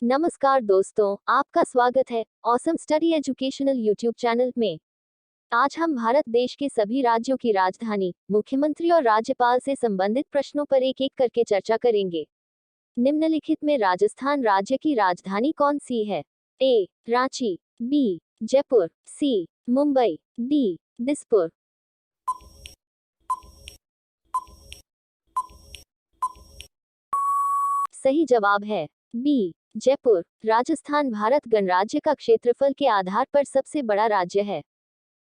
नमस्कार दोस्तों, आपका स्वागत है awesome study educational YouTube channel में। आज हम भारत देश के सभी राज्यों की राजधानी, मुख्यमंत्री और राज्यपाल से संबंधित प्रश्नों पर एक एक करके चर्चा करेंगे। निम्नलिखित में राजस्थान राज्य की राजधानी कौन सी है? ए. रांची, बी. जयपुर, सी. मुंबई, डी. दिसपुर। सही जवाब है बी. जयपुर। राजस्थान भारत गणराज्य का क्षेत्रफल के आधार पर सबसे बड़ा राज्य है।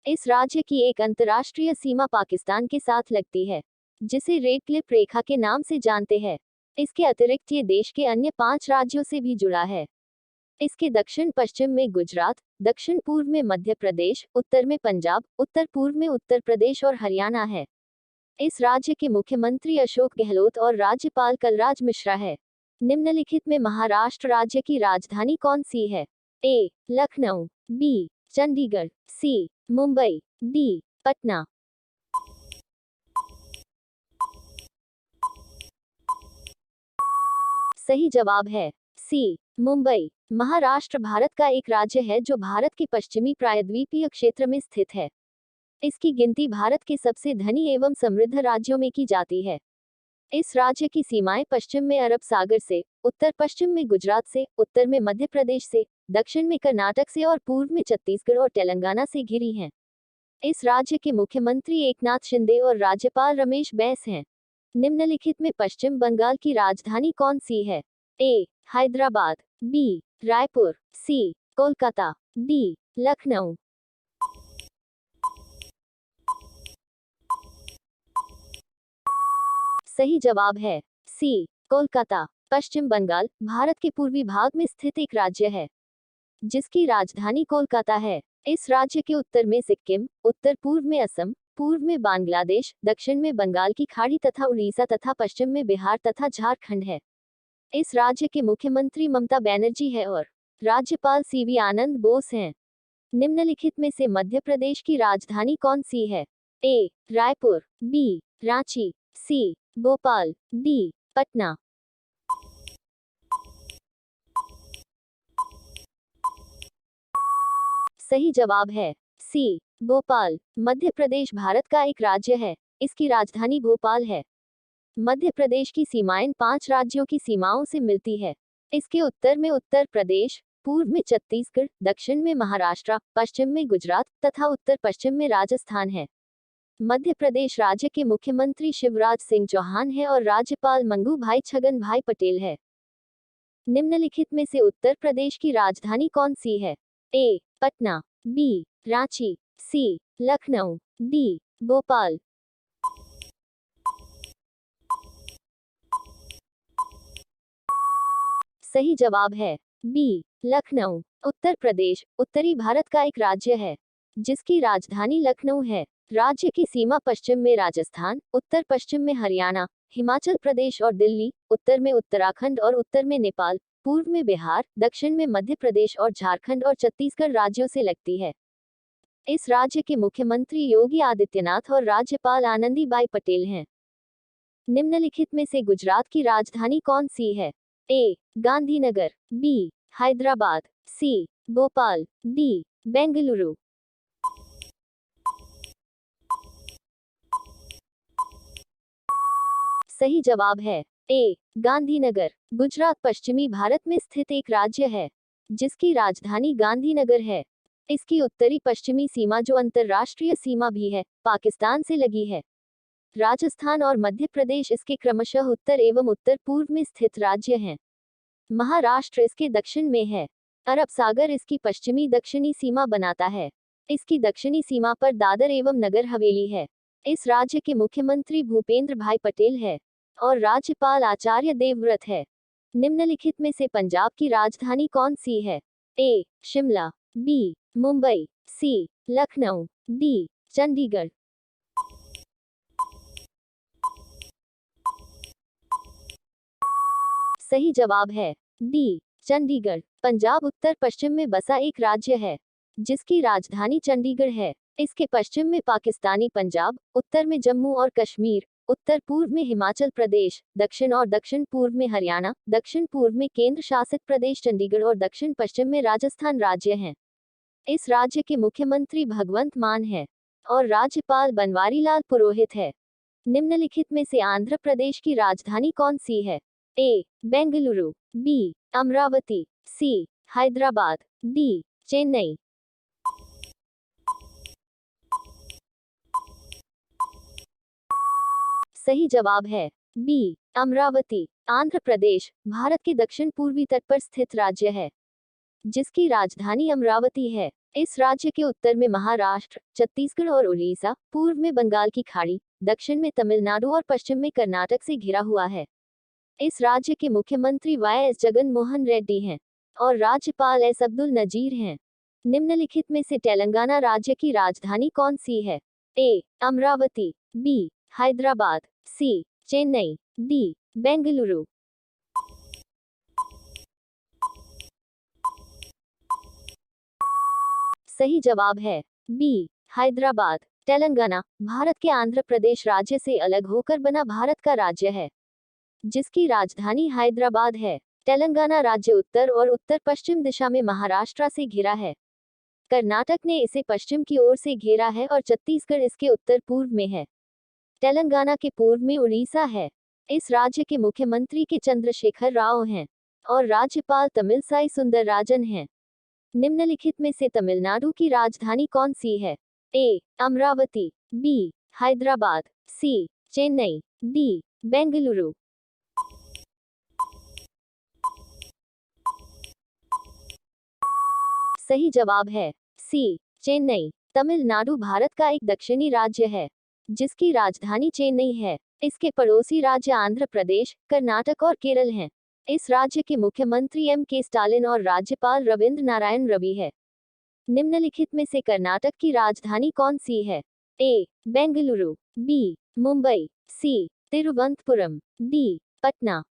इस राज्य की एक अंतर्राष्ट्रीय सीमा पाकिस्तान के साथ लगती है, जिसे रेड क्लिफ रेखा के नाम से जानते हैं। इसके अतिरिक्त ये देश के अन्य 5 राज्यों से भी जुड़ा है। इसके दक्षिण पश्चिम में गुजरात, दक्षिण पूर्व में मध्य प्रदेश, उत्तर में पंजाब, उत्तर पूर्व में उत्तर प्रदेश और हरियाणा है। इस राज्य के मुख्यमंत्री अशोक गहलोत और राज्यपाल कलराज मिश्रा है। निम्नलिखित में महाराष्ट्र राज्य की राजधानी कौन सी है? ए. लखनऊ, बी. चंडीगढ़, सी. मुंबई, डी. पटना। सही जवाब है सी. मुंबई। महाराष्ट्र भारत का एक राज्य है जो भारत के पश्चिमी प्रायद्वीपीय क्षेत्र में स्थित है। इसकी गिनती भारत के सबसे धनी एवं समृद्ध राज्यों में की जाती है। इस राज्य की सीमाएं पश्चिम में अरब सागर से, उत्तर पश्चिम में गुजरात से, उत्तर में मध्य प्रदेश से, दक्षिण में कर्नाटक से और पूर्व में छत्तीसगढ़ और तेलंगाना से घिरी हैं। इस राज्य के मुख्यमंत्री एकनाथ शिंदे और राज्यपाल रमेश बैस हैं। निम्नलिखित में पश्चिम बंगाल की राजधानी कौन सी है? ए. हैदराबाद, बी. रायपुर, सी. कोलकाता, डी. लखनऊ। सही जवाब है सी. कोलकाता। पश्चिम बंगाल भारत के पूर्वी भाग में स्थित एक राज्य है, जिसकी राजधानी कोलकाता है। इस राज्य के उत्तर में सिक्किम, उत्तर पूर्व में असम, पूर्व में बांग्लादेश, दक्षिण में बंगाल की खाड़ी तथा उड़ीसा तथा पश्चिम में बिहार तथा झारखंड है। इस राज्य के मुख्यमंत्री ममता बनर्जी है और राज्यपाल सीवी आनंद बोस हैं। निम्नलिखित में से मध्य प्रदेश की राजधानी कौन सी है? ए. रायपुर, बी. रांची, सी. भोपाल, डी. पटना। सही जवाब है सी. भोपाल। मध्य प्रदेश भारत का एक राज्य है। इसकी राजधानी भोपाल है। मध्य प्रदेश की सीमाएं 5 राज्यों की सीमाओं से मिलती है। इसके उत्तर में उत्तर प्रदेश, पूर्व में छत्तीसगढ़, दक्षिण में महाराष्ट्र, पश्चिम में गुजरात तथा उत्तर पश्चिम में राजस्थान है। मध्य प्रदेश राज्य के मुख्यमंत्री शिवराज सिंह चौहान है और राज्यपाल मंगू भाई छगन भाई पटेल है। निम्नलिखित में से उत्तर प्रदेश की राजधानी कौन सी है? ए. पटना, बी. रांची, सी. लखनऊ, डी. भोपाल। सही जवाब है बी. लखनऊ। उत्तर प्रदेश उत्तरी भारत का एक राज्य है, जिसकी राजधानी लखनऊ है। राज्य की सीमा पश्चिम में राजस्थान, उत्तर पश्चिम में हरियाणा, हिमाचल प्रदेश और दिल्ली, उत्तर में उत्तराखंड और उत्तर में नेपाल, पूर्व में बिहार, दक्षिण में मध्य प्रदेश और झारखंड और छत्तीसगढ़ राज्यों से लगती है। इस राज्य के मुख्यमंत्री योगी आदित्यनाथ और राज्यपाल आनंदीबाई पटेल हैं। निम्नलिखित में से गुजरात की राजधानी कौन सी है? ए. गांधीनगर, बी. हैदराबाद, सी. भोपाल, डी. बेंगलुरु। सही जवाब है ए. गांधीनगर। गुजरात पश्चिमी भारत में स्थित एक राज्य है, जिसकी राजधानी गांधीनगर है। इसकी उत्तरी पश्चिमी सीमा, जो अंतर्राष्ट्रीय सीमा भी है, पाकिस्तान से लगी है। राजस्थान और मध्य प्रदेश इसके क्रमशः उत्तर एवं उत्तर पूर्व में स्थित राज्य हैं। महाराष्ट्र इसके दक्षिण में है। अरब सागर इसकी पश्चिमी दक्षिणी सीमा बनाता है। इसकी दक्षिणी सीमा पर दादर एवं नगर हवेली है। इस राज्य के मुख्यमंत्री भूपेंद्र भाई पटेल है और राज्यपाल आचार्य देवव्रत है। निम्नलिखित में से पंजाब की राजधानी कौन सी है? ए. शिमला, बी. मुंबई, सी. लखनऊ, डी. चंडीगढ़। सही जवाब है डी. चंडीगढ़। पंजाब उत्तर पश्चिम में बसा एक राज्य है, जिसकी राजधानी चंडीगढ़ है। इसके पश्चिम में पाकिस्तानी पंजाब, उत्तर में जम्मू और कश्मीर, उत्तर पूर्व में हिमाचल प्रदेश, दक्षिण और दक्षिण पूर्व में हरियाणा, दक्षिण पूर्व में केंद्र शासित प्रदेश चंडीगढ़ और दक्षिण पश्चिम में राजस्थान राज्य हैं। इस राज्य के मुख्यमंत्री भगवंत मान है और राज्यपाल बनवारीलाल पुरोहित है। निम्नलिखित में से आंध्र प्रदेश की राजधानी कौन सी है? ए. बेंगलुरु, बी. अमरावती, सी. हैदराबाद, डी. चेन्नई। सही जवाब है बी. अमरावती। आंध्र प्रदेश भारत के दक्षिण पूर्वी तट पर स्थित राज्य है जिसकी राजधानी अमरावती है। इस राज्य के उत्तर में महाराष्ट्र, छत्तीसगढ़ और उड़ीसा, पूर्व में बंगाल की खाड़ी, दक्षिण में तमिलनाडु और पश्चिम में कर्नाटक से घिरा हुआ है। इस राज्य के मुख्यमंत्री वाई एस जगन मोहन रेड्डी हैं और राज्यपाल एस अब्दुल नजीर हैं। निम्नलिखित में से तेलंगाना राज्य की राजधानी कौन सी है? ए. अमरावती, बी. हैदराबाद, सी. चेन्नई, डी. बेंगलुरु। सही जवाब है बी. हैदराबाद। तेलंगाना भारत के आंध्र प्रदेश राज्य से अलग होकर बना भारत का राज्य है जिसकी राजधानी हैदराबाद है। तेलंगाना राज्य उत्तर और उत्तर पश्चिम दिशा में महाराष्ट्र से घिरा है। कर्नाटक ने इसे पश्चिम की ओर से घेरा है और छत्तीसगढ़ इसके उत्तर पूर्व में है। तेलंगाना के पूर्व में उड़ीसा है। इस राज्य के मुख्यमंत्री के चंद्रशेखर राव हैं और राज्यपाल तमिलसाई सुंदरराजन हैं। निम्नलिखित में से तमिलनाडु की राजधानी कौन सी है? ए. अमरावती, बी. हैदराबाद, सी. चेन्नई, डी. बेंगलुरु। सही जवाब है सी. चेन्नई। तमिलनाडु भारत का एक दक्षिणी राज्य है जिसकी राजधानी चेन्नई है। इसके पड़ोसी राज्य आंध्र प्रदेश, कर्नाटक और केरल हैं। इस राज्य के मुख्यमंत्री M.K. स्टालिन और राज्यपाल रविंद्र नारायण रवि है। निम्नलिखित में से कर्नाटक की राजधानी कौन सी है? ए. बेंगलुरु, बी. मुंबई, सी. तिरुवनंतपुरम, डी. पटना।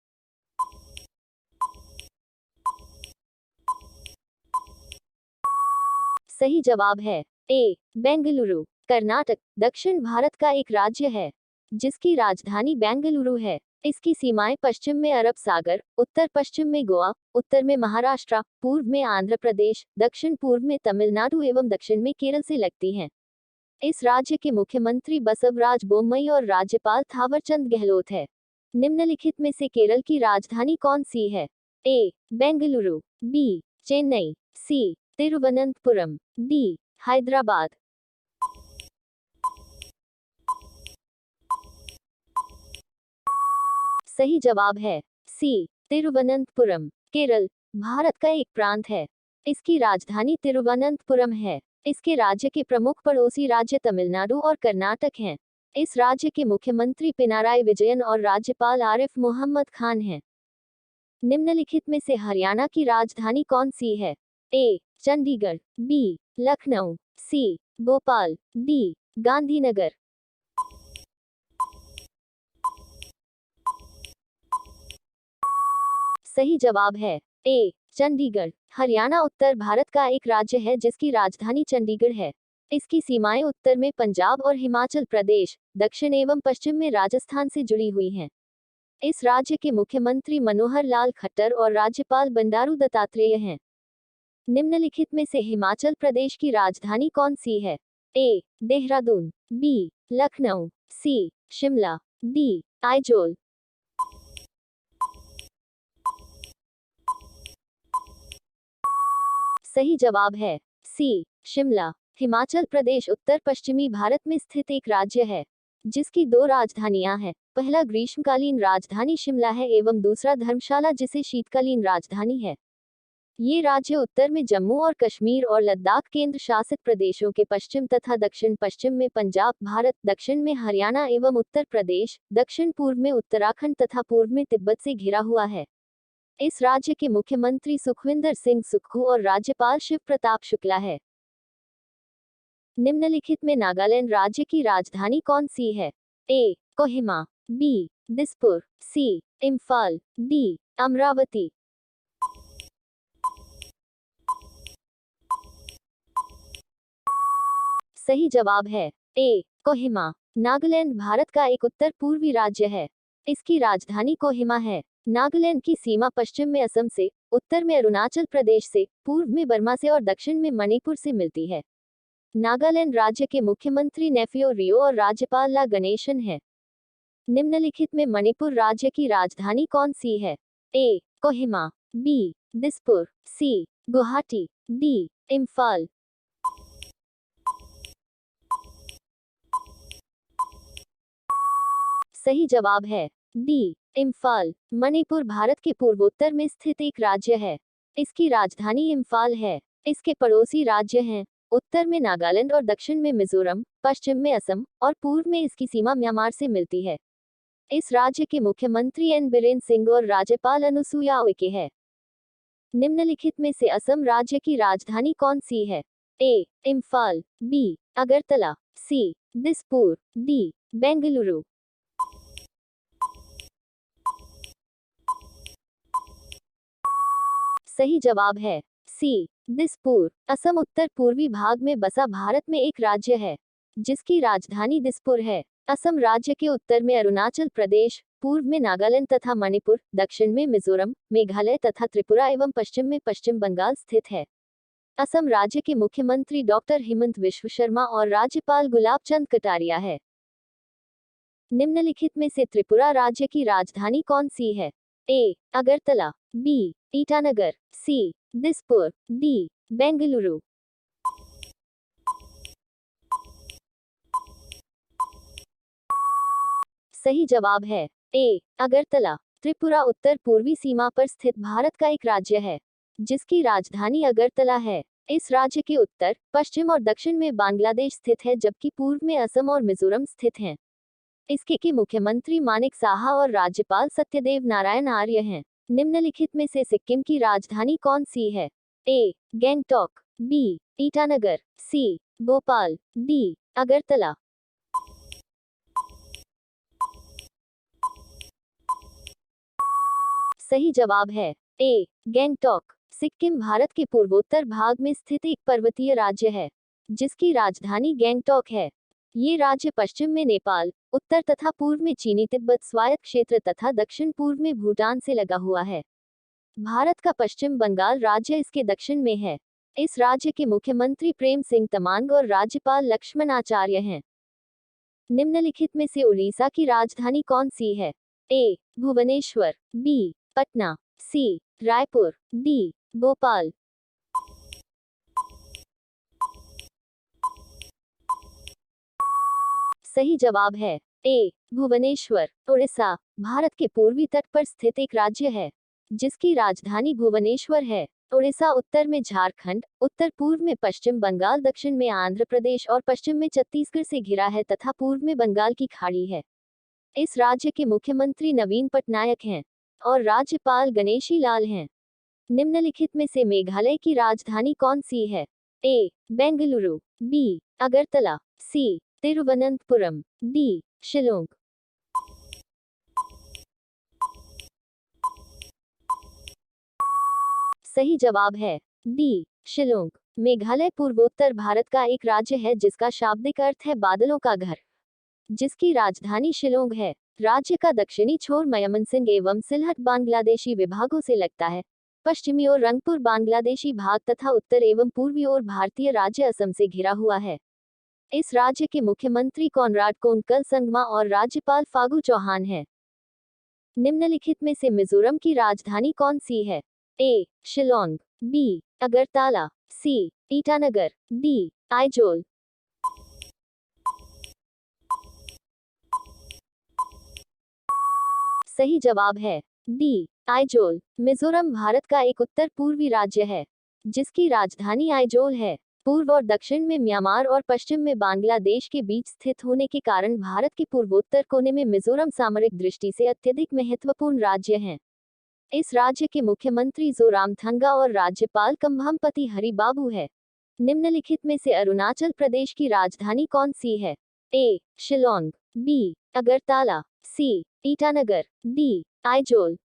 सही जवाब है ए. बेंगलुरु। कर्नाटक दक्षिण भारत का एक राज्य है जिसकी राजधानी बेंगलुरु है। इसकी सीमाएं पश्चिम में अरब सागर, उत्तर पश्चिम में गोवा, उत्तर में महाराष्ट्र, पूर्व में आंध्र प्रदेश, दक्षिण पूर्व में तमिलनाडु एवं दक्षिण में केरल से लगती हैं। इस राज्य के मुख्यमंत्री बसवराज बोम्मई और राज्यपाल थावरचंद गहलोत है। निम्नलिखित में से केरल की राजधानी कौन सी है? ए. बेंगलुरु, बी. चेन्नई, सी. तिरुवनंतपुरम, डी. हैदराबाद। सही जवाब है सी. तिरुवनंतपुरम। केरल भारत का एक प्रांत है। इसकी राजधानी तिरुवनंतपुरम है। इसके राज्य के प्रमुख पड़ोसी राज्य तमिलनाडु और कर्नाटक हैं। इस राज्य के मुख्यमंत्री पिनाराई विजयन और राज्यपाल आरिफ मोहम्मद खान हैं। निम्नलिखित में से हरियाणा की राजधानी कौन सी है? ए. चंडीगढ़, बी. लखनऊ, सी. भोपाल, डी. गांधीनगर। सही जवाब है ए. चंडीगढ़। हरियाणा उत्तर भारत का एक राज्य है जिसकी राजधानी चंडीगढ़ है। इसकी सीमाएं उत्तर में पंजाब और हिमाचल प्रदेश, दक्षिण एवं पश्चिम में राजस्थान से जुड़ी हुई हैं। इस राज्य के मुख्यमंत्री मनोहर लाल खट्टर और राज्यपाल बंडारू दत्तात्रेय हैं। निम्नलिखित में से हिमाचल प्रदेश की राजधानी कौन सी है? ए. देहरादून, बी. लखनऊ, सी. शिमला, डी. आइजोल। सही जवाब है सी. शिमला। हिमाचल प्रदेश उत्तर पश्चिमी भारत में स्थित एक राज्य है जिसकी दो राजधानियां हैं। पहला ग्रीष्मकालीन राजधानी शिमला है एवं दूसरा धर्मशाला जिसे शीतकालीन राजधानी है। ये राज्य उत्तर में जम्मू और कश्मीर और लद्दाख केंद्र शासित प्रदेशों के पश्चिम तथा दक्षिण पश्चिम में पंजाब भारत, दक्षिण में हरियाणा एवं उत्तर प्रदेश, दक्षिण पूर्व में उत्तराखंड तथा पूर्व में तिब्बत से घिरा हुआ है। इस राज्य के मुख्यमंत्री सुखविंदर सिंह सुक्खू और राज्यपाल शिव प्रताप शुक्ला है। निम्नलिखित में नागालैंड राज्य की राजधानी कौन सी है? ए. कोहिमा, बी. दिसपुर, सी. इम्फाल, डी. अमरावती। सही जवाब है ए कोहिमा। नागालैंड भारत का एक उत्तर पूर्वी राज्य है। इसकी राजधानी कोहिमा है। नागालैंड की सीमा पश्चिम में असम से, उत्तर में अरुणाचल प्रदेश से, पूर्व में बर्मा से और दक्षिण में मणिपुर से मिलती है। नागालैंड राज्य के मुख्यमंत्री नेफियो रियो और राज्यपाल ला गणेशन है। निम्नलिखित में मणिपुर राज्य की राजधानी कौन सी है? ए कोहिमा, बी दिसपुर, सी गुवाहाटी, डी इम्फाल। सही जवाब है डी इम्फाल। मणिपुर भारत के पूर्वोत्तर में स्थित एक राज्य है। इसकी राजधानी इम्फाल है। इसके पड़ोसी राज्य हैं उत्तर में नागालैंड और दक्षिण में मिजोरम, पश्चिम में असम और पूर्व में इसकी सीमा म्यांमार से मिलती है। इस राज्य के मुख्यमंत्री एन बिरेन सिंह और राज्यपाल अनुसुईया उइके है। निम्नलिखित में से असम राज्य की राजधानी कौन सी है? ए इम्फाल, बी अगरतला, सी दिसपुर, डी बेंगलुरु। सही जवाब है सी दिसपुर। असम उत्तर पूर्वी भाग में बसा भारत में एक राज्य है जिसकी राजधानी दिसपुर है। असम राज्य के उत्तर में अरुणाचल प्रदेश, पूर्व में नागालैंड तथा मणिपुर, दक्षिण में मिजोरम, मेघालय तथा त्रिपुरा एवं पश्चिम में पश्चिम बंगाल स्थित है। असम राज्य के मुख्यमंत्री डॉक्टर हिमंत विश्व शर्मा और राज्यपाल गुलाब चंद कटारिया है। निम्नलिखित में से त्रिपुरा राज्य की राजधानी कौन सी है? ए अगरतला, बी ईटानगर, सी दिसपुर, डी बेंगलुरु। सही जवाब है ए अगरतला। त्रिपुरा उत्तर पूर्वी सीमा पर स्थित भारत का एक राज्य है जिसकी राजधानी अगरतला है। इस राज्य के उत्तर, पश्चिम और दक्षिण में बांग्लादेश स्थित है जबकि पूर्व में असम और मिजोरम स्थित हैं। इसके के मुख्यमंत्री मानिक साहा और राज्यपाल सत्यदेव नारायण आर्य हैं। निम्नलिखित में से सिक्किम की राजधानी कौन सी है? ए गैंगटॉक, बी ईटानगर, सी भोपाल, डी अगरतला। सही जवाब है ए गैंगटॉक। सिक्किम भारत के पूर्वोत्तर भाग में स्थित एक पर्वतीय राज्य है जिसकी राजधानी गैंगटॉक है। ये राज्य पश्चिम में नेपाल, उत्तर तथा पूर्व में चीनी तिब्बत स्वायत्त क्षेत्र तथा दक्षिण पूर्व में भूटान से लगा हुआ है। भारत का पश्चिम बंगाल राज्य इसके दक्षिण में है। इस राज्य के मुख्यमंत्री प्रेम सिंह तमांग और राज्यपाल लक्ष्मण आचार्य हैं। निम्नलिखित में से उड़ीसा की राजधानी कौन सी है? ए भुवनेश्वर, बी पटना, सी रायपुर, डी भोपाल। सही जवाब है ए भुवनेश्वर। उड़ीसा भारत के पूर्वी तट पर स्थित एक राज्य है जिसकी राजधानी भुवनेश्वर है। उड़ीसा उत्तर में झारखंड, उत्तर पूर्व में पश्चिम बंगाल, दक्षिण में आंध्र प्रदेश और पश्चिम में छत्तीसगढ़ से घिरा है तथा पूर्व में बंगाल की खाड़ी है। इस राज्य के मुख्यमंत्री नवीन पटनायक हैं और राज्यपाल गणेशी लाल हैं। निम्नलिखित में से मेघालय की राजधानी कौन सी है? ए बेंगलुरु, बी अगरतला, सी तिरुवनंतपुरम, डी शिलोंग। सही जवाब है डी शिलोंग। मेघालय पूर्वोत्तर भारत का एक राज्य है जिसका शाब्दिक अर्थ है बादलों का घर, जिसकी राजधानी शिलोंग है। राज्य का दक्षिणी छोर मयमनसिंह एवं सिलहट बांग्लादेशी विभागों से लगता है। पश्चिमी ओर रंगपुर बांग्लादेशी भाग तथा उत्तर एवं पूर्वी ओर भारतीय राज्य असम से घिरा हुआ है। इस राज्य के मुख्यमंत्री कॉनराड कोंडकल संगमा और राज्यपाल फागू चौहान हैं। निम्नलिखित में से मिजोरम की राजधानी कौन सी है? ए शिलोंग, बी अगरतला, सी ईटानगर, डी आइजोल। सही जवाब है डी आइजोल। मिजोरम भारत का एक उत्तर पूर्वी राज्य है जिसकी राजधानी आइजोल है। पूर्व और दक्षिण में म्यांमार और पश्चिम में बांग्लादेश के बीच स्थित होने के कारण भारत के पूर्वोत्तर कोने में मिजोरम सामरिक दृष्टि से अत्यधिक महत्वपूर्ण राज्य है। इस राज्य के मुख्यमंत्री जोरामथंगा और राज्यपाल कंभामपति हरिबाबू है। निम्नलिखित में से अरुणाचल प्रदेश की राजधानी कौन सी है? ए शिलोंग, बी अगरतला, सी ईटानगर, डी आइजोल।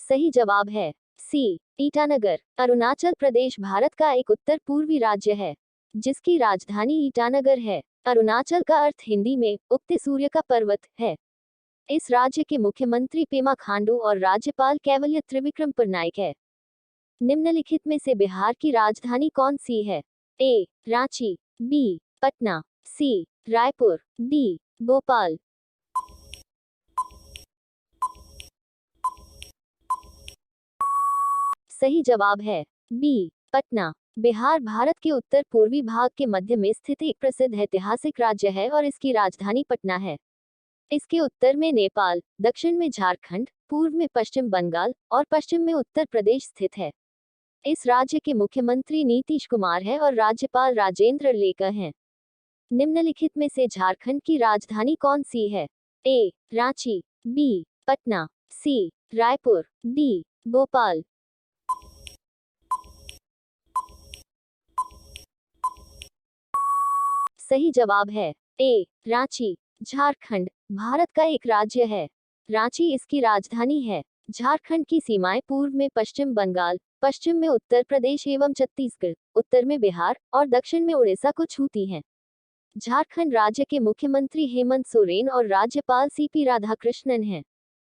सही जवाब है सी ईटानगर। अरुणाचल प्रदेश भारत का एक उत्तर पूर्वी राज्य है जिसकी राजधानी ईटानगर है। अरुणाचल का अर्थ हिंदी में उगते सूर्य का पर्वत है। इस राज्य के मुख्यमंत्री पेमा खांडू और राज्यपाल केवल्य त्रिविक्रम पटनायक है। निम्नलिखित में से बिहार की राजधानी कौन सी है? ए रांची, बी पटना, सी रायपुर, डी भोपाल। सही जवाब है बी पटना। बिहार भारत के उत्तर पूर्वी भाग के मध्य में स्थित एक प्रसिद्ध ऐतिहासिक राज्य है और इसकी राजधानी पटना है। इसके उत्तर में नेपाल, दक्षिण में झारखंड, पूर्व में पश्चिम बंगाल और पश्चिम में उत्तर प्रदेश स्थित है। इस राज्य के मुख्यमंत्री नीतीश कुमार है और राज्यपाल राजेंद्र लेकर हैं। निम्नलिखित में से झारखंड की राजधानी कौन सी है? ए रांची, बी पटना, सी रायपुर, डी भोपाल। सही जवाब है ए रांची। झारखंड भारत का एक राज्य है। रांची इसकी राजधानी है। झारखंड की सीमाएं पूर्व में पश्चिम बंगाल, पश्चिम में उत्तर प्रदेश एवं छत्तीसगढ़, उत्तर में बिहार और दक्षिण में उड़ीसा को छूती हैं। झारखंड राज्य के मुख्यमंत्री हेमंत सोरेन और राज्यपाल सीपी राधाकृष्णन हैं।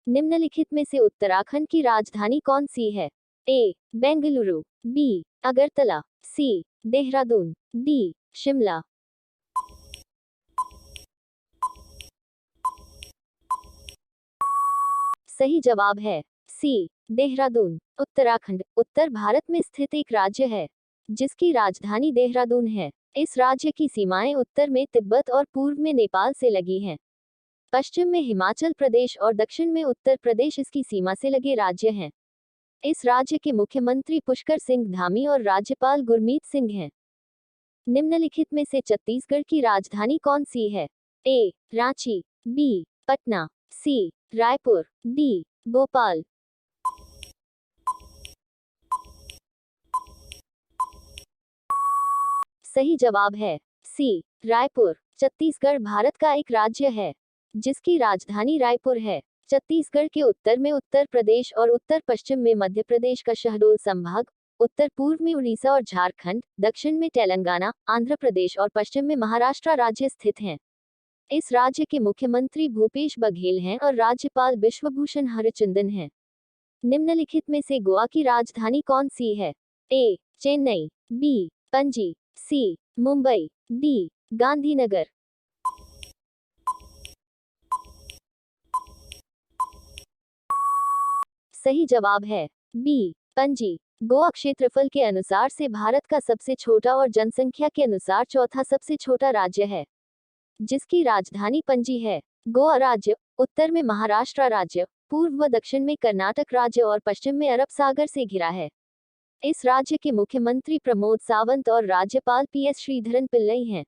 निम्नलिखित में से उत्तराखंड की राजधानी कौन सी है? ए बेंगलुरु, बी अगरतला, सी देहरादून, डी शिमला। सही जवाब है सी देहरादून। उत्तराखंड उत्तर भारत में स्थित एक राज्य है जिसकी राजधानी देहरादून है। इस राज्य की सीमाएं उत्तर में तिब्बत और पूर्व में नेपाल से लगी हैं। पश्चिम में हिमाचल प्रदेश और दक्षिण में उत्तर प्रदेश इसकी सीमा से लगे राज्य हैं। इस राज्य के मुख्यमंत्री पुष्कर सिंह धामी और राज्यपाल गुरमीत सिंह हैं। निम्नलिखित में से छत्तीसगढ़ की राजधानी कौन सी है? ए रांची, बी पटना, सी रायपुर, डी भोपाल। सही जवाब है सी रायपुर। छत्तीसगढ़ भारत का एक राज्य है जिसकी राजधानी रायपुर है। छत्तीसगढ़ के उत्तर में उत्तर प्रदेश और उत्तर पश्चिम में मध्य प्रदेश का शहडोल संभाग, उत्तर पूर्व में उड़ीसा और झारखंड, दक्षिण में तेलंगाना, आंध्र प्रदेश और पश्चिम में महाराष्ट्र राज्य स्थित हैं। इस राज्य के मुख्यमंत्री भूपेश बघेल हैं और राज्यपाल बिश्वभूषण हरिचंदन हैं। निम्नलिखित में से गोवा की राजधानी कौन सी है? ए चेन्नई, बी पणजी, सी मुंबई, डी गांधीनगर। सही जवाब है बी पणजी। गोवा क्षेत्रफल के अनुसार से भारत का सबसे छोटा और जनसंख्या के अनुसार चौथा सबसे छोटा राज्य है जिसकी राजधानी पणजी है। गोवा राज्य उत्तर में महाराष्ट्र राज्य, पूर्व व दक्षिण में कर्नाटक राज्य और पश्चिम में अरब सागर से घिरा है। इस राज्य के मुख्यमंत्री प्रमोद सावंत और राज्यपाल पीएस श्रीधरन पिल्लई हैं।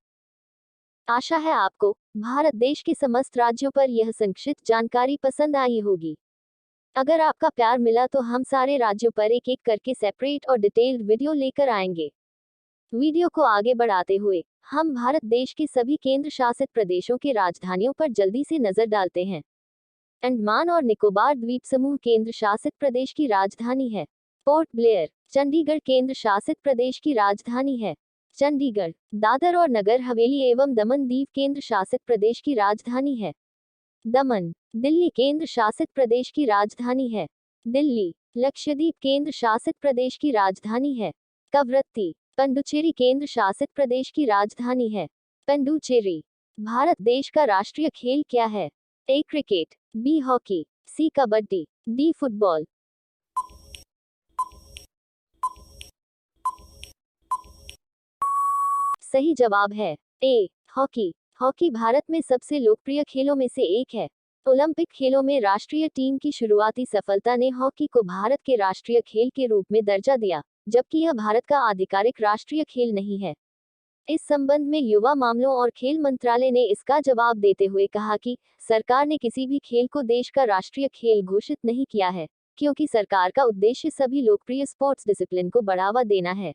आशा है आपको भारत देश के समस्त राज्यों पर यह संक्षिप्त जानकारी पसंद आई होगी। अगर आपका प्यार मिला तो हम सारे राज्यों पर एक एक करके सेपरेट और डिटेल्ड वीडियो लेकर आएंगे। वीडियो को आगे बढ़ाते हुए हम भारत देश के सभी केंद्र शासित प्रदेशों के राजधानियों पर जल्दी से नजर डालते हैं। अंडमान और निकोबार द्वीप समूह केंद्र शासित प्रदेश की राजधानी है। Port Blair. चंडीगढ़ केंद्र शासित प्रदेश की राजधानी है। चंडीगढ़। दादर और नगर हवेली एवं दमन दीव केंद्र शासित प्रदेश की राजधानी है। दमन। दिल्ली केंद्र शासित प्रदेश की राजधानी है। दिल्ली। लक्षद्वीप केंद्र शासित प्रदेश की राजधानी है। कवरत्ती। पंडुचेरी केंद्र शासित प्रदेश की राजधानी है। पंडुचेरी। भारत देश का राष्ट्रीय खेल क्या है? ए क्रिकेट, बी हॉकी, सी कबड्डी, डी फुटबॉल। सही जवाब है ए हॉकी। हॉकी भारत में सबसे लोकप्रिय खेलों में से एक है। ओलंपिक खेलों में राष्ट्रीय टीम की शुरुआती सफलता ने हॉकी को भारत के राष्ट्रीय खेल के रूप में दर्जा दिया, जबकि यह भारत का आधिकारिक राष्ट्रीय खेल नहीं है। इस संबंध में युवा मामलों और खेल मंत्रालय ने इसका जवाब देते हुए कहा कि सरकार ने किसी भी खेल को देश का राष्ट्रीय खेल घोषित नहीं किया है, क्योंकि सरकार का उद्देश्य सभी लोकप्रिय स्पोर्ट्स डिसिप्लिन को बढ़ावा देना है।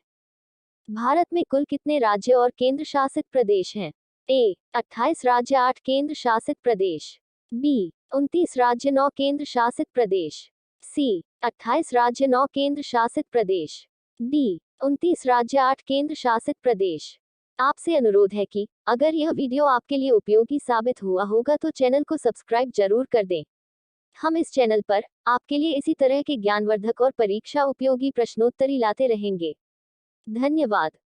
भारत में कुल कितने राज्य और केंद्र शासित प्रदेश हैं? ए 28 राज्य 8 केंद्र शासित प्रदेश, बी 29 राज्य 9 केंद्र शासित प्रदेश, सी 28 राज्य 9 केंद्र शासित प्रदेश। डी 29 राज्य 8 केंद्र शासित प्रदेश। आपसे अनुरोध है कि अगर यह वीडियो आपके लिए उपयोगी साबित हुआ होगा तो चैनल को सब्सक्राइब जरूर कर दें। हम इस चैनल पर आपके लिए इसी तरह के ज्ञानवर्धक और परीक्षा उपयोगी प्रश्नोत्तरी लाते रहेंगे। धन्यवाद।